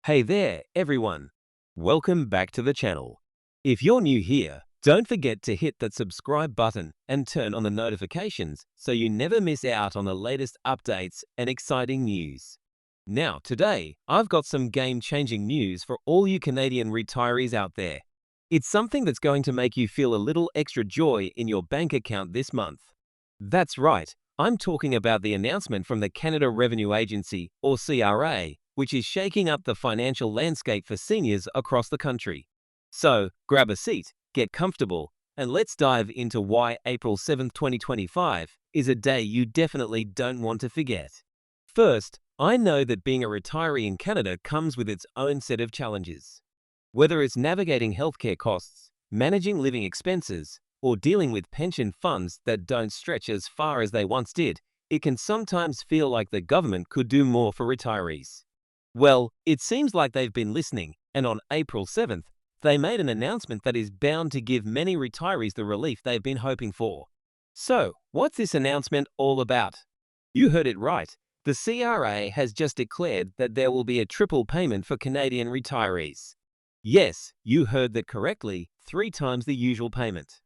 Hey there, everyone. Welcome back to the channel. If you're new here, don't forget to hit that subscribe button and turn on the notifications so you never miss out on the latest updates and exciting news. Now, today, I've got some game-changing news for all you Canadian retirees out there. It's something that's going to make you feel a little extra joy in your bank account this month. That's right, I'm talking about the announcement from the Canada Revenue Agency, or CRA, which is shaking up the financial landscape for seniors across the country. So, grab a seat, get comfortable, and let's dive into why April 7th, 2025 is a day you definitely don't want to forget. First, I know that being a retiree in Canada comes with its own set of challenges. Whether it's navigating healthcare costs, managing living expenses, or dealing with pension funds that don't stretch as far as they once did, it can sometimes feel like the government could do more for retirees. Well, it seems like they've been listening, and on April 7th, they made an announcement that is bound to give many retirees the relief they've been hoping for. So, what's this announcement all about? You heard it right. The CRA has just declared that there will be a triple payment for Canadian retirees. Yes, you heard that correctly, 3 times the usual payment.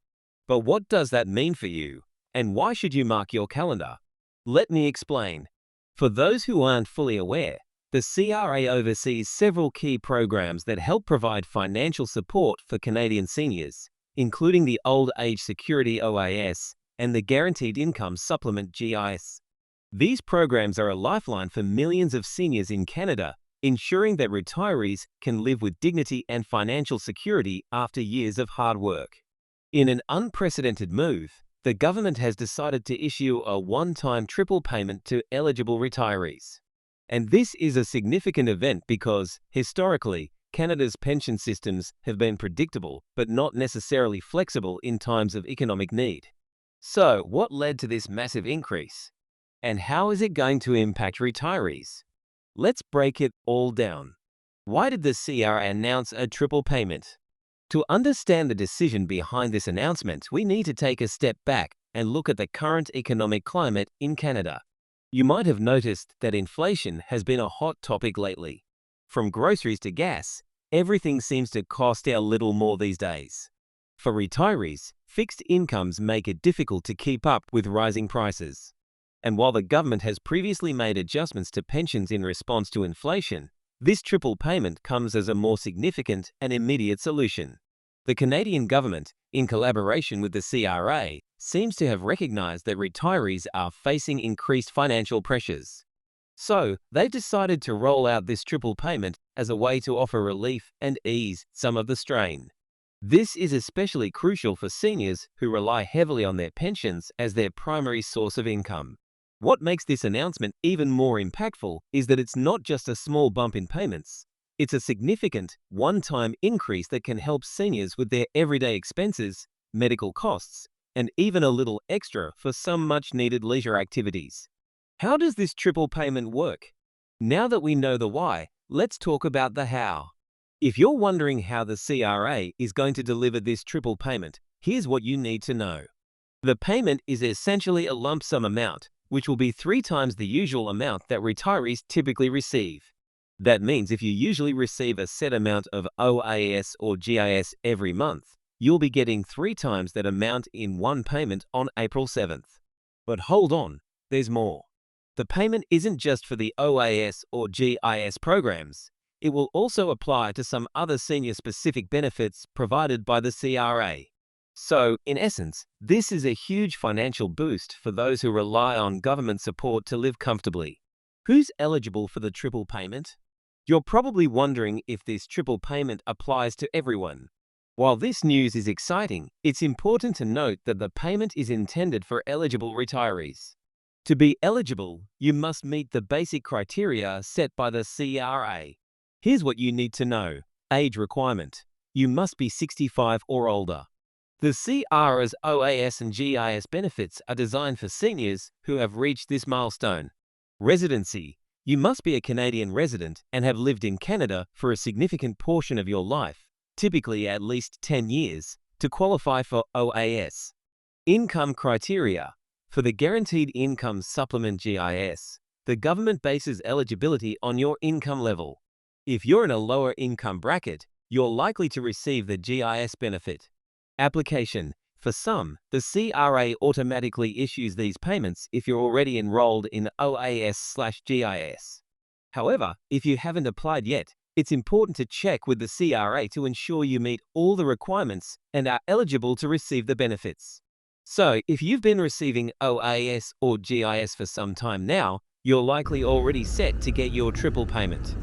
But what does that mean for you? And why should you mark your calendar? Let me explain. For those who aren't fully aware, the CRA oversees several key programs that help provide financial support for Canadian seniors, including the Old Age Security OAS and the Guaranteed Income Supplement GIS. These programs are a lifeline for millions of seniors in Canada, ensuring that retirees can live with dignity and financial security after years of hard work. In an unprecedented move, the government has decided to issue a one-time triple payment to eligible retirees. And this is a significant event because, historically, Canada's pension systems have been predictable but not necessarily flexible in times of economic need. So, what led to this massive increase? And how is it going to impact retirees? Let's break it all down. Why did the CRA announce a triple payment? To understand the decision behind this announcement, we need to take a step back and look at the current economic climate in Canada. You might have noticed that inflation has been a hot topic lately. From groceries to gas, everything seems to cost a little more these days. For retirees, fixed incomes make it difficult to keep up with rising prices. And while the government has previously made adjustments to pensions in response to inflation, this triple payment comes as a more significant and immediate solution. The Canadian government, in collaboration with the CRA, seems to have recognized that retirees are facing increased financial pressures. So, they've decided to roll out this triple payment as a way to offer relief and ease some of the strain. This is especially crucial for seniors who rely heavily on their pensions as their primary source of income. What makes this announcement even more impactful is that it's not just a small bump in payments. It's a significant, one-time increase that can help seniors with their everyday expenses, medical costs, and even a little extra for some much-needed leisure activities. How does this triple payment work? Now that we know the why, let's talk about the how. If you're wondering how the CRA is going to deliver this triple payment, here's what you need to know. The payment is essentially a lump sum amount, which will be 3 times the usual amount that retirees typically receive. That means if you usually receive a set amount of OAS or GIS every month, you'll be getting 3 times that amount in one payment on April 7th. But hold on, there's more. The payment isn't just for the OAS or GIS programs. It will also apply to some other senior-specific benefits provided by the CRA. So, in essence, this is a huge financial boost for those who rely on government support to live comfortably. Who's eligible for the triple payment? You're probably wondering if this triple payment applies to everyone. While this news is exciting, it's important to note that the payment is intended for eligible retirees. To be eligible, you must meet the basic criteria set by the CRA. Here's what you need to know. Age requirement. You must be 65 or older. The CRA's OAS and GIS benefits are designed for seniors who have reached this milestone. Residency. You must be a Canadian resident and have lived in Canada for a significant portion of your life, typically at least 10 years, to qualify for OAS. Income criteria. For the Guaranteed Income Supplement GIS, the government bases eligibility on your income level. If you're in a lower income bracket, you're likely to receive the GIS benefit. Application. For some, the CRA automatically issues these payments if you're already enrolled in OAS/GIS. However, if you haven't applied yet, it's important to check with the CRA to ensure you meet all the requirements and are eligible to receive the benefits. So, if you've been receiving OAS or GIS for some time now, you're likely already set to get your triple payment.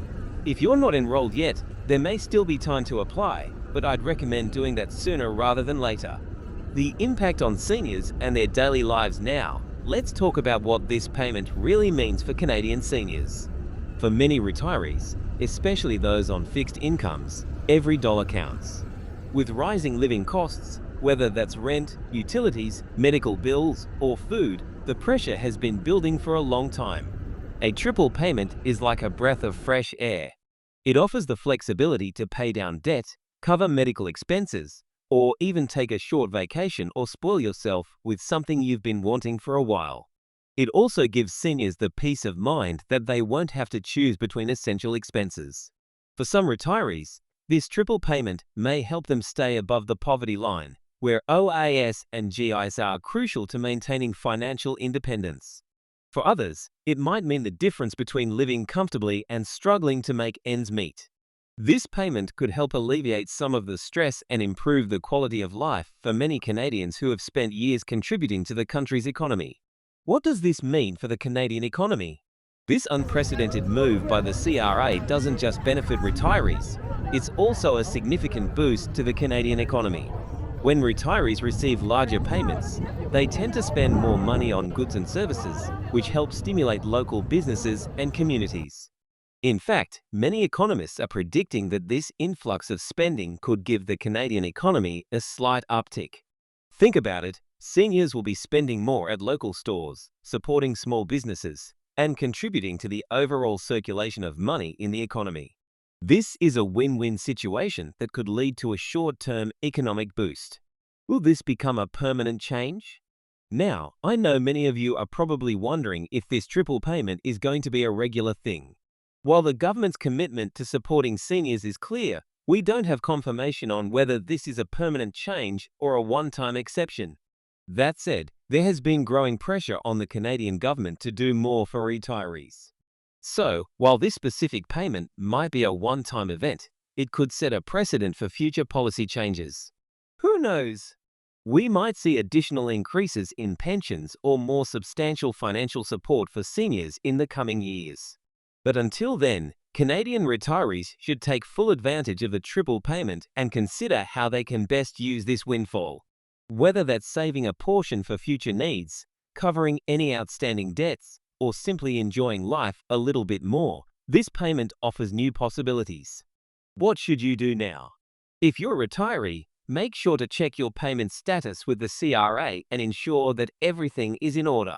If you're not enrolled yet, there may still be time to apply, but I'd recommend doing that sooner rather than later. The impact on seniors and their daily lives now. Let's talk about what this payment really means for Canadian seniors. For many retirees, especially those on fixed incomes, every dollar counts. With rising living costs, whether that's rent, utilities, medical bills, or food, the pressure has been building for a long time. A triple payment is like a breath of fresh air. It offers the flexibility to pay down debt, cover medical expenses, or even take a short vacation or spoil yourself with something you've been wanting for a while. It also gives seniors the peace of mind that they won't have to choose between essential expenses. For some retirees, this triple payment may help them stay above the poverty line, where OAS and GIS are crucial to maintaining financial independence. For others, it might mean the difference between living comfortably and struggling to make ends meet. This payment could help alleviate some of the stress and improve the quality of life for many Canadians who have spent years contributing to the country's economy. What does this mean for the Canadian economy? This unprecedented move by the CRA doesn't just benefit retirees, it's also a significant boost to the Canadian economy. When retirees receive larger payments, they tend to spend more money on goods and services, which helps stimulate local businesses and communities. In fact, many economists are predicting that this influx of spending could give the Canadian economy a slight uptick. Think about it, seniors will be spending more at local stores, supporting small businesses, and contributing to the overall circulation of money in the economy. This is a win-win situation that could lead to a short-term economic boost. Will this become a permanent change? Now, I know many of you are probably wondering if this triple payment is going to be a regular thing. While the government's commitment to supporting seniors is clear, we don't have confirmation on whether this is a permanent change or a one-time exception. That said, there has been growing pressure on the Canadian government to do more for retirees. So, while this specific payment might be a one-time event, it could set a precedent for future policy changes. Who knows? We might see additional increases in pensions or more substantial financial support for seniors in the coming years. But until then, Canadian retirees should take full advantage of the triple payment and consider how they can best use this windfall. Whether that's saving a portion for future needs, covering any outstanding debts, or simply enjoying life a little bit more, this payment offers new possibilities. What should you do now? If you're a retiree, make sure to check your payment status with the CRA and ensure that everything is in order.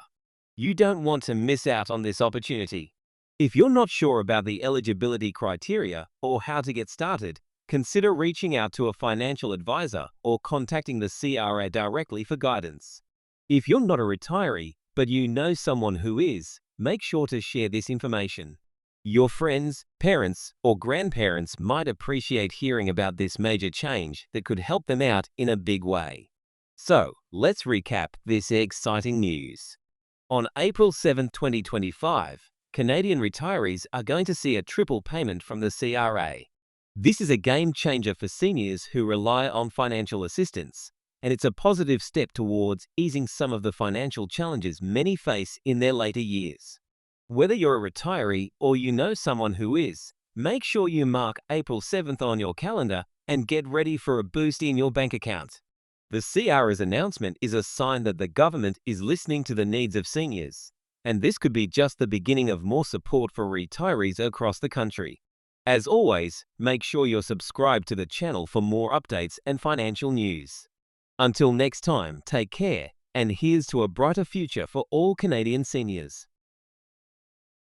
You don't want to miss out on this opportunity. If you're not sure about the eligibility criteria or how to get started, consider reaching out to a financial advisor or contacting the CRA directly for guidance. If you're not a retiree, but you know someone who is, make sure to share this information. Your friends, parents, or grandparents might appreciate hearing about this major change that could help them out in a big way. So, let's recap this exciting news. On April 7, 2025, Canadian retirees are going to see a triple payment from the CRA. This is a game changer for seniors who rely on financial assistance, and it's a positive step towards easing some of the financial challenges many face in their later years. Whether you're a retiree or you know someone who is, make sure you mark April 7th on your calendar and get ready for a boost in your bank account. The CRA's announcement is a sign that the government is listening to the needs of seniors, and this could be just the beginning of more support for retirees across the country. As always, make sure you're subscribed to the channel for more updates and financial news. Until next time, take care, and here's to a brighter future for all Canadian seniors.